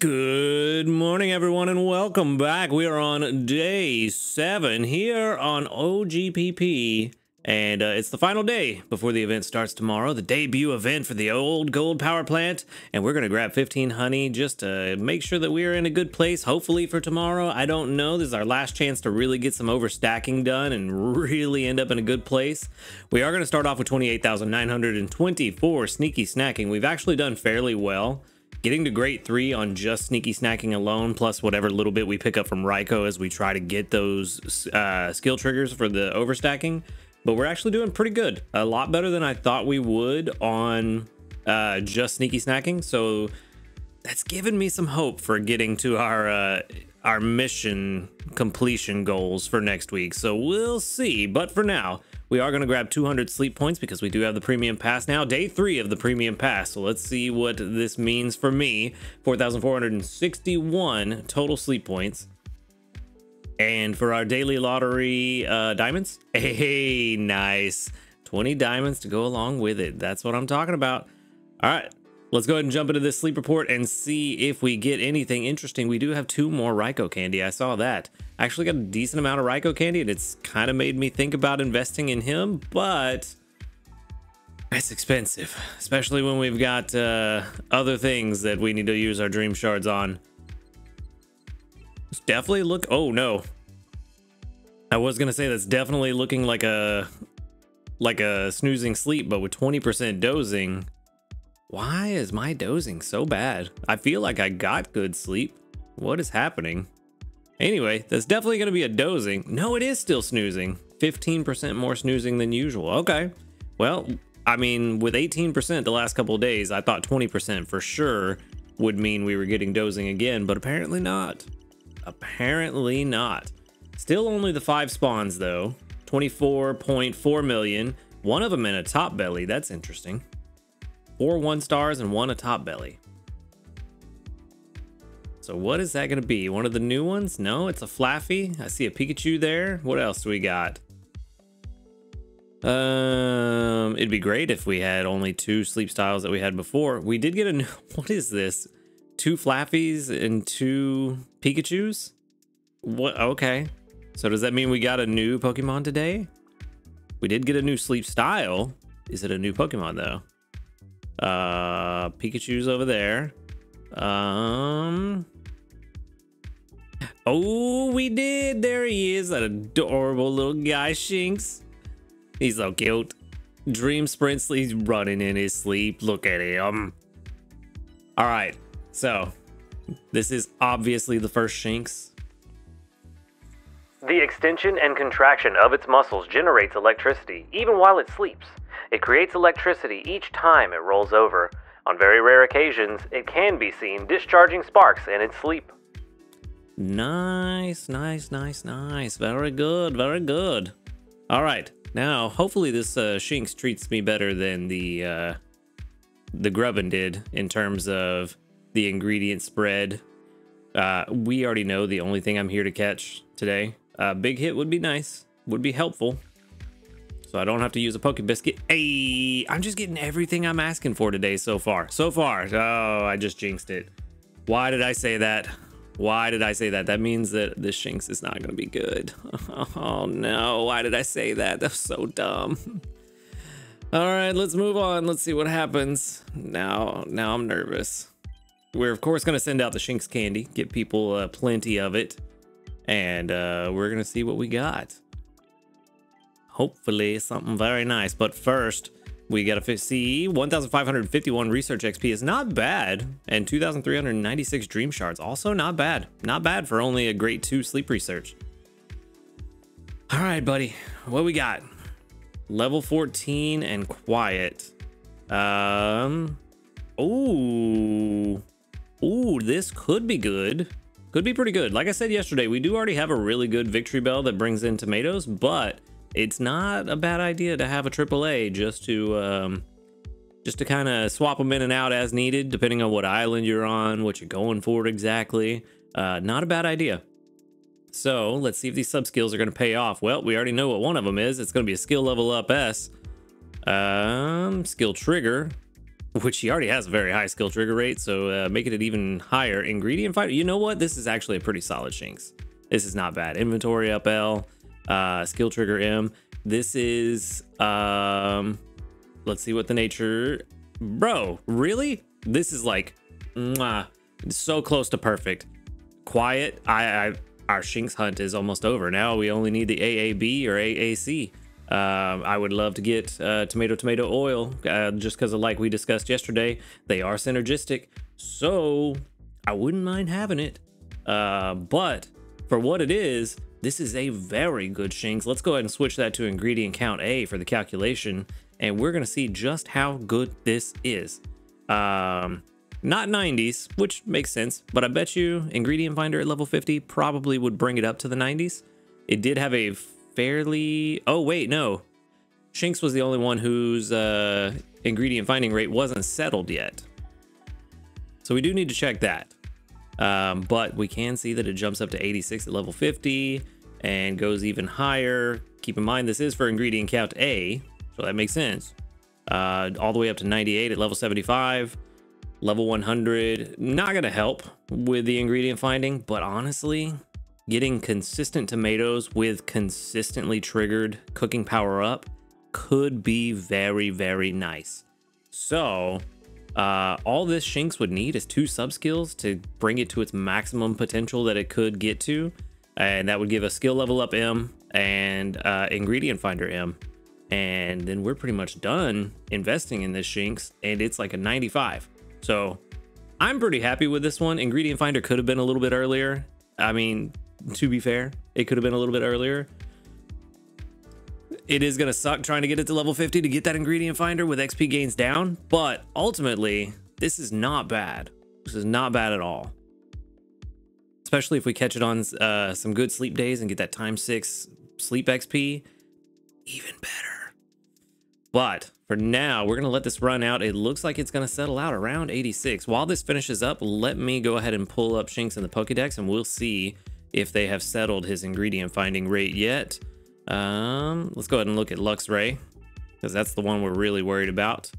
Good morning, everyone, and welcome back. We are on day 7 here on OGPP, and it's the final day before the event starts tomorrow, the debut event for the old gold power plant, and we're going to grab 15 honey just to make sure that we are in a good place, hopefully for tomorrow. I don't know. This is our last chance to really get some overstacking done and really end up in a good place. We are going to start off with 28,924 sneaky snacking. We've actually done fairly well. Getting to grade 3 on just sneaky snacking alone, plus whatever little bit we pick up from Raikou as we try to get those skill triggers for the overstacking. But we're actually doing pretty good. A lot better than I thought we would on just sneaky snacking. So that's given me some hope for getting to our mission completion goals for next week. So we'll see. But for now, we are going to grab 200 sleep points because we do have the premium pass now. Day 3 of the premium pass. So let's see what this means for me. 4,461 total sleep points. And for our daily lottery diamonds, hey, nice. 20 diamonds to go along with it. That's what I'm talking about. All right, let's go ahead and jump into this sleep report and see if we get anything interesting. We do have 2 more Raikou candy. I saw that. I actually got a decent amount of Raikou candy, and it's kind of made me think about investing in him, but it's expensive, especially when we've got other things that we need to use our dream shards on. It's definitely oh no. I was gonna say that's definitely looking like a snoozing sleep, but with 20% dozing. Why is my dozing so bad? I feel like I got good sleep. What is happening? Anyway, that's definitely going to be a dozing. No, it is still snoozing. 15% more snoozing than usual. Okay. Well, I mean, with 18% the last couple of days, I thought 20% for sure would mean we were getting dozing again, but apparently not. Apparently not. Still only the 5 spawns, though. 24.4 million. One of them in a top belly. That's interesting. 4 1-stars and 1 a top belly. So what is that going to be? One of the new ones? No, it's a Flaffy. I see a Pikachu there. What else do we got? It'd be great if we had only 2 sleep styles that we had before. We did get a new... What is this? 2 Flaffies and 2 Pikachus? What? Okay. So does that mean we got a new Pokemon today? We did get a new sleep style. Is it a new Pokemon though? Pikachu's over there. Oh, we did. There he is. That adorable little guy, Shinx. He's so cute. Dream Sprints. He's running in his sleep. Look at him. All right. So this is obviously the first Shinx. The extension and contraction of its muscles generates electricity even while it sleeps. It creates electricity each time it rolls over. On very rare occasions, it can be seen discharging sparks in its sleep. Nice, nice, nice, nice. Very good, very good. All right, now hopefully this Shinx treats me better than the Grubbin did in terms of the ingredient spread. We already know the only thing I'm here to catch today. Big hit would be nice, would be helpful. So I don't have to use a Poke Biscuit. Hey, I'm just getting everything I'm asking for today so far. So far. Oh, I just jinxed it. Why did I say that? Why did I say that? That means that this Shinx is not going to be good. Oh no, why did I say that? That's so dumb. All right, let's move on. Let's see what happens. Now I'm nervous. We're of course going to send out the Shinx candy, get people plenty of it. And we're going to see what we got. Hopefully something very nice. But first, we got to see 1,551 research XP is not bad. And 2,396 dream shards. Also not bad. Not bad for only a grade 2 sleep research. All right, buddy. What we got? Level 14 and quiet. Ooh, this could be good. Could be pretty good. Like I said yesterday, we do already have a really good victory bell that brings in tomatoes, but it's not a bad idea to have a AAA just to kind of swap them in and out as needed, depending on what island you're on, what you're going for exactly. Not a bad idea. So let's see if these sub skills are going to pay off. Well, we already know what one of them is. It's going to be a skill level up S. Skill trigger. which he already has a very high skill trigger rate, so making it even higher. Ingredient fighter, you know what? This is actually a pretty solid Shinx. This is not bad. Inventory up L, skill trigger M. This is, let's see what the nature, bro, really? This is like, mwah, so close to perfect. Quiet, our Shinx hunt is almost over. Now we only need the AAB or AAC. I would love to get tomato oil, just because of, like we discussed yesterday, they are synergistic, so I wouldn't mind having it. But for what it is, this is a very good Shinx. Let's go ahead and switch that to ingredient count A for the calculation, and we're gonna see just how good this is. Not 90s, which makes sense, but I bet you ingredient finder at level 50 probably would bring it up to the 90s. It did have a fairly, oh wait, no, Shinx was the only one whose ingredient finding rate wasn't settled yet, so we do need to check that. But we can see that it jumps up to 86 at level 50 and goes even higher. Keep in mind this is for ingredient count A, so that makes sense. All the way up to 98 at level 75. Level 100, not gonna help with the ingredient finding, but honestly, getting consistent tomatoes with consistently triggered cooking power up could be very, very nice. So all this Shinx would need is 2 sub skills to bring it to its maximum potential that it could get to, and that would give a skill level up M and ingredient finder M, and then we're pretty much done investing in this Shinx, and it's like a 95. So I'm pretty happy with this one. Ingredient finder could have been a little bit earlier. I mean, to be fair, it could have been a little bit earlier. It is gonna suck trying to get it to level 50 to get that ingredient finder with XP gains down, but ultimately this is not bad. This is not bad at all, especially if we catch it on some good sleep days and get that ×6 sleep XP, even better. But for now, we're gonna let this run out. It looks like it's gonna settle out around 86. While this finishes up, let me go ahead and pull up Shinx in the Pokédex, and we'll see if they have settled his ingredient finding rate yet. Let's go ahead and look at Luxray, because that's the one we're really worried about.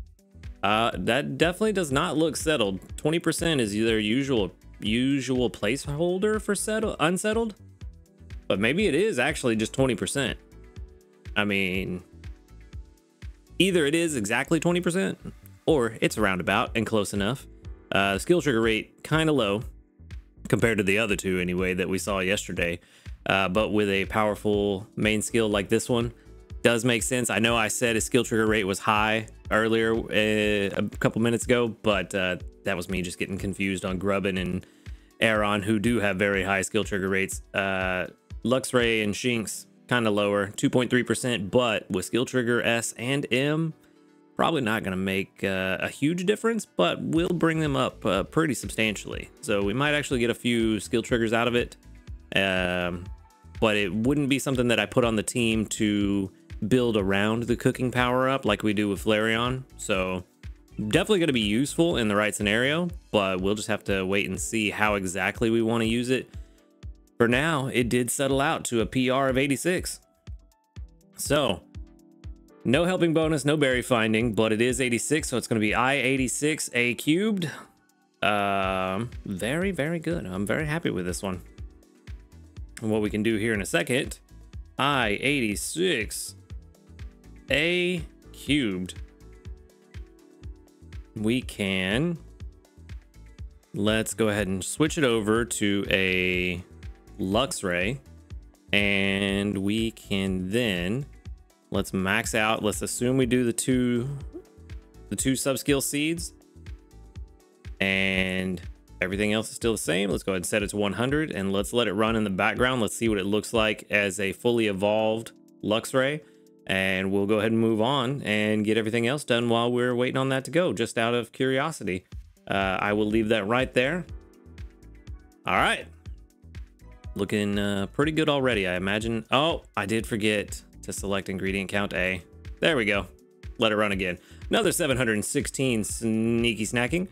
That definitely does not look settled. 20% is their usual placeholder for unsettled, but maybe it is actually just 20%. I mean, either it is exactly 20% or it's roundabout and close enough. Skill trigger rate kind of low compared to the other two anyway that we saw yesterday, but with a powerful main skill like this one, does make sense. I know I said his skill trigger rate was high earlier a couple minutes ago, but that was me just getting confused on Grubbin and Aeron, who do have very high skill trigger rates. Luxray and Shinx kind of lower, 2.3%, but with skill trigger S and M, probably not going to make a huge difference, but will bring them up pretty substantially. So we might actually get a few skill triggers out of it, but it wouldn't be something that I put on the team to build around the cooking power up like we do with Flareon. So definitely going to be useful in the right scenario, but we'll just have to wait and see how exactly we want to use it. For now, it did settle out to a PR of 86. So no helping bonus, no berry finding, but it is 86, so it's going to be I-86 A cubed. Very, very good. I'm very happy with this one. And what we can do here in a second, I-86 A cubed. We can, let's go ahead and switch it over to a Luxray, and we can then, let's max out. Let's assume we do the two sub-skill seeds, and everything else is still the same. Let's go ahead and set it to 100, and let's let it run in the background. Let's see what it looks like as a fully evolved Luxray, and we'll go ahead and move on and get everything else done while we're waiting on that to go, just out of curiosity. I will leave that right there. All right. Looking pretty good already, I imagine. Oh, I did forget to select ingredient count A. There we go. Let it run again. Another 716 sneaky snacking.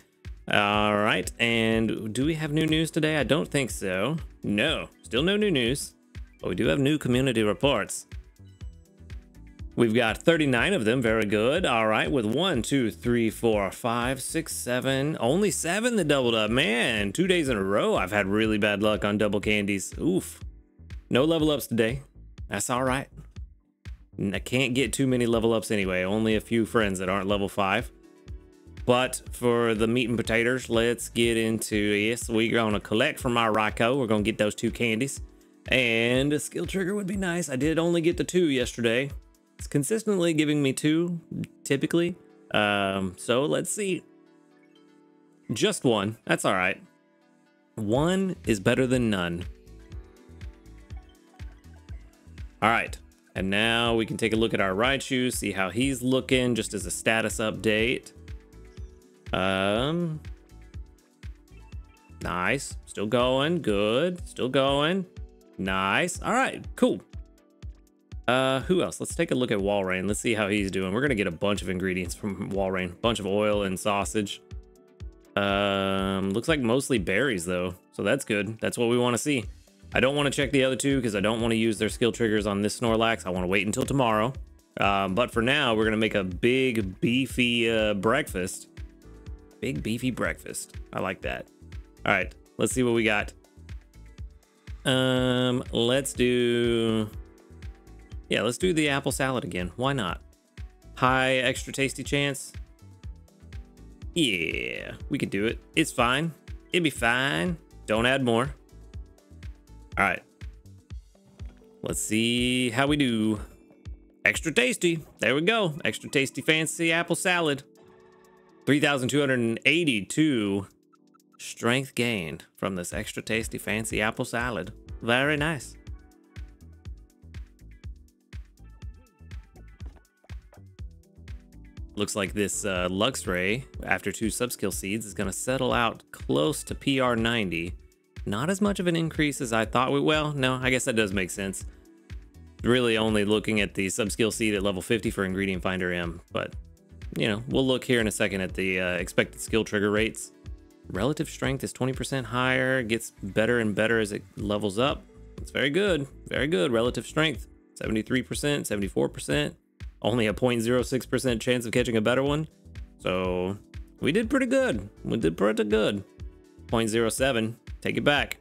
All right, and do we have new news today? I don't think so. No, still no new news, but we do have new community reports. We've got 39 of them. Very good. All right, with 1, 2, 3, 4, 5, 6, 7. Only 7 that doubled up. Man, 2 days in a row I've had really bad luck on double candies. Oof. No level ups today. That's all right. I can't get too many level ups anyway. Only a few friends that aren't level 5. But for the meat and potatoes, let's get into this. We're going to collect from our Raikou. We're going to get those 2 candies. And a skill trigger would be nice. I did only get the 2 yesterday. It's consistently giving me 2, typically. So let's see. Just 1. That's all right. 1 is better than none. All right. And now we can take a look at our Raichu, see how he's looking, just as a status update. Nice. Still going. Good. Still going. Nice. All right. Cool. Who else? Let's take a look at Walrein. Let's see how he's doing. We're gonna get a bunch of ingredients from Walrein. Bunch of oil and sausage. Looks like mostly berries though, so that's good. That's what we want to see. I don't want to check the other 2 because I don't want to use their skill triggers on this Snorlax. I want to wait until tomorrow. But for now, we're gonna make a big beefy breakfast. Big beefy breakfast. I like that. All right, let's see what we got. Let's do the apple salad again. Why not? High extra tasty chance. Yeah, we could do it. It's fine. It'd be fine. Don't add more. All right. Let's see how we do. Extra tasty. There we go. Extra tasty fancy apple salad. 3,282 strength gained from this extra tasty fancy apple salad. Very nice. Looks like this Luxray, after 2 subskill seeds, is going to settle out close to PR 90. Not as much of an increase as I thought we... Well, no, I guess that does make sense. Really only looking at the subskill seed at level 50 for Ingredient Finder M. But, you know, we'll look here in a second at the expected skill trigger rates. Relative strength is 20% higher. Gets better and better as it levels up. It's very good. Very good. Relative strength. 73%, 74%. Only a 0.06% chance of catching a better one. So we did pretty good. We did pretty good. 0.07. Take it back.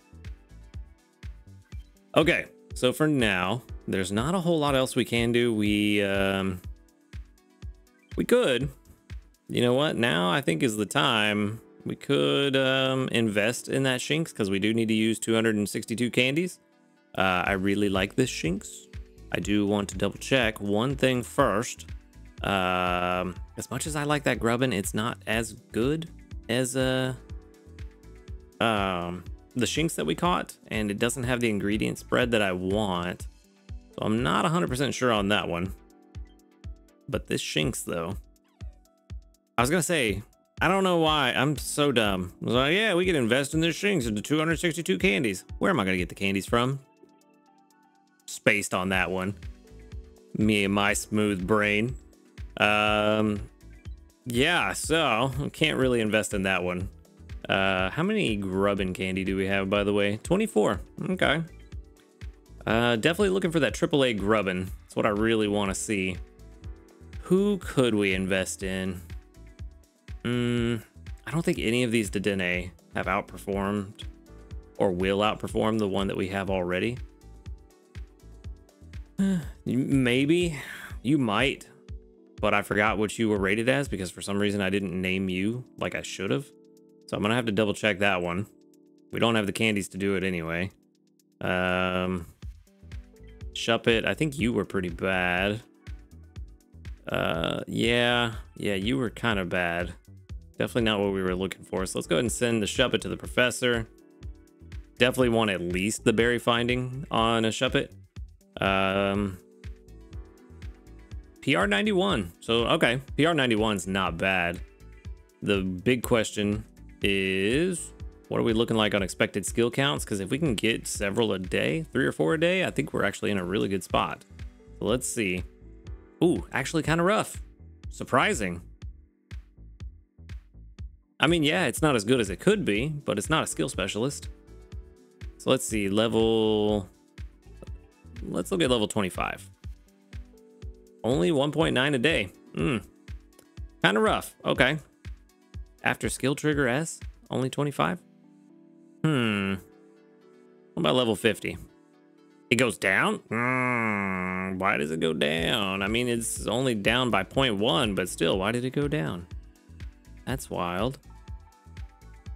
Okay, so for now, there's not a whole lot else we can do. We could. You know what? Now I think is the time. We could invest in that Shinx because we do need to use 262 candies. I really like this Shinx. I do want to double check one thing first. As much as I like that Grubbin, it's not as good as the Shinx that we caught, and it doesn't have the ingredient spread that I want. So I'm not 100% sure on that one. But this Shinx though, I was gonna say, I don't know why I'm so dumb. I was like, yeah, we can invest in this Shinx into 262 candies. Where am I gonna get the candies from? Spaced on that one. Me and my smooth brain. Yeah, so I can't really invest in that one. How many Grubbin candy do we have, by the way? 24. Okay. Definitely looking for that AAA Grubbin. That's what I really want to see. Who could we invest in? I don't think any of these Dedenne have outperformed or will outperform the one that we have already. Maybe. You might. But I forgot what you were rated as because for some reason I didn't name you like I should have. So I'm going to have to double check that one. We don't have the candies to do it anyway. Shuppet, I think you were pretty bad. Yeah, you were kind of bad. Definitely not what we were looking for. So let's go ahead and send the Shuppet to the professor. Definitely want at least the berry finding on a Shuppet. PR 91. So, okay, PR 91 is not bad. The big question is, what are we looking like on expected skill counts? Because if we can get several a day, 3 or 4 a day, I think we're actually in a really good spot. So let's see. Ooh, actually kind of rough. Surprising. I mean, yeah, it's not as good as it could be, but it's not a skill specialist. So let's see, let's look at level 25. Only 1.9 a day. Kind of rough. Okay. After skill trigger S, only 25. What about level 50? It goes down? Why does it go down? I mean, it's only down by 0.1, but still, why did it go down? That's wild.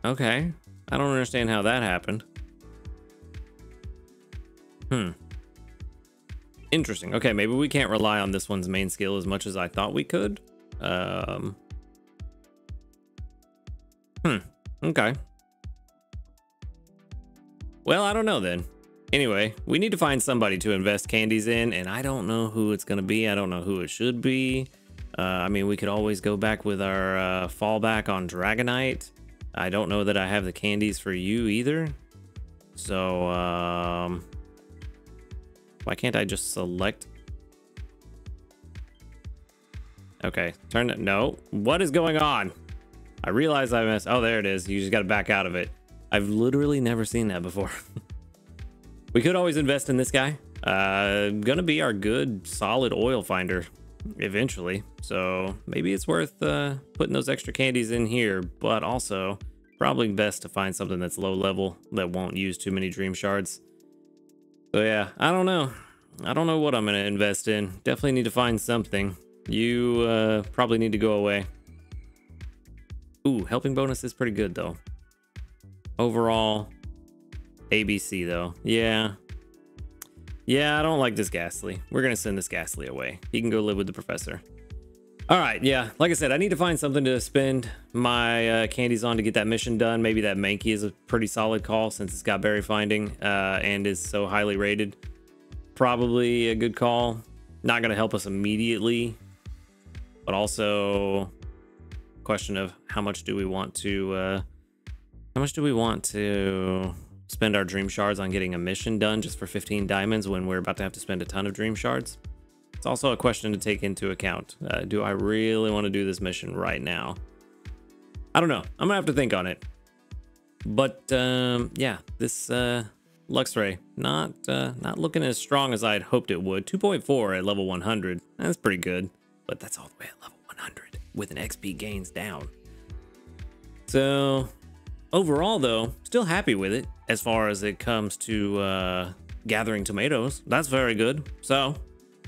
Okay. I don't understand how that happened. Interesting. Okay, maybe we can't rely on this one's main skill as much as I thought we could. Okay. Well, I don't know then. Anyway, we need to find somebody to invest candies in, and I don't know who it's going to be. I don't know who it should be. I mean, we could always go back with our fallback on Dragonite. I don't know that I have the candies for you either. So, why can't I just select? Okay, turn it. No, what is going on? I realize I missed. Oh, there it is. You just got to back out of it. I've literally never seen that before. We could always invest in this guy. Gonna be our good, solid oil finder eventually. So maybe it's worth putting those extra candies in here, but also probably best to find something that's low level that won't use too many dream shards. So yeah, I don't know. I don't know what I'm gonna invest in. Definitely need to find something. You probably need to go away. Ooh, helping bonus is pretty good though. Overall, ABC though. Yeah, I don't like this Ghastly. We're gonna send this Ghastly away. He can go live with the professor. All right, yeah, like I said, I need to find something to spend my candies on to get that mission done. Maybe that Mankey is a pretty solid call since it's got berry finding and is so highly rated. Probably a good call. Not gonna help us immediately, but also question of how much do we want to spend our dream shards on getting a mission done just for 15 diamonds when we're about to have to spend a ton of dream shards. It's also a question to take into account. Do I really want to do this mission right now? I don't know. I'm gonna have to think on it. But yeah, this Luxray not looking as strong as I'd hoped it would. 2.4 at level 100. That's pretty good, but that's all the way at level 100 with an XP gains down. So overall though, still happy with it as far as it comes to gathering tomatoes. That's very good. So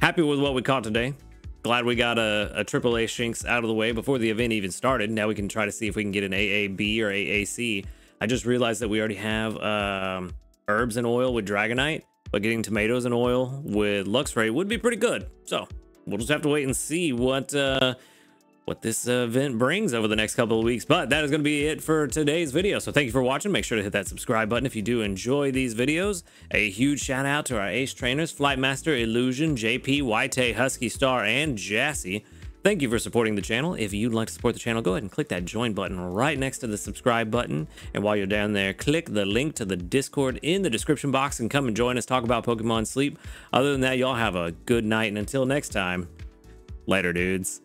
happy with what we caught today. Glad we got a AAA Shinx out of the way before the event even started. Now we can try to see if we can get an AAB or AAC. I just realized that we already have herbs and oil with Dragonite, but getting tomatoes and oil with Luxray would be pretty good. So we'll just have to wait and see what this event brings over the next couple of weeks. But that is going to be it for today's video. So thank you for watching. Make sure to hit that subscribe button if you do enjoy these videos. A huge shout out to our ace trainers, Flightmaster, Illusion, JP, White, Husky Star, and Jassy. Thank you for supporting the channel. If you'd like to support the channel, go ahead and click that join button right next to the subscribe button. And while you're down there, click the link to the Discord in the description box and come and join us, talk about Pokemon Sleep. Other than that, y'all have a good night. And until next time, later, dudes.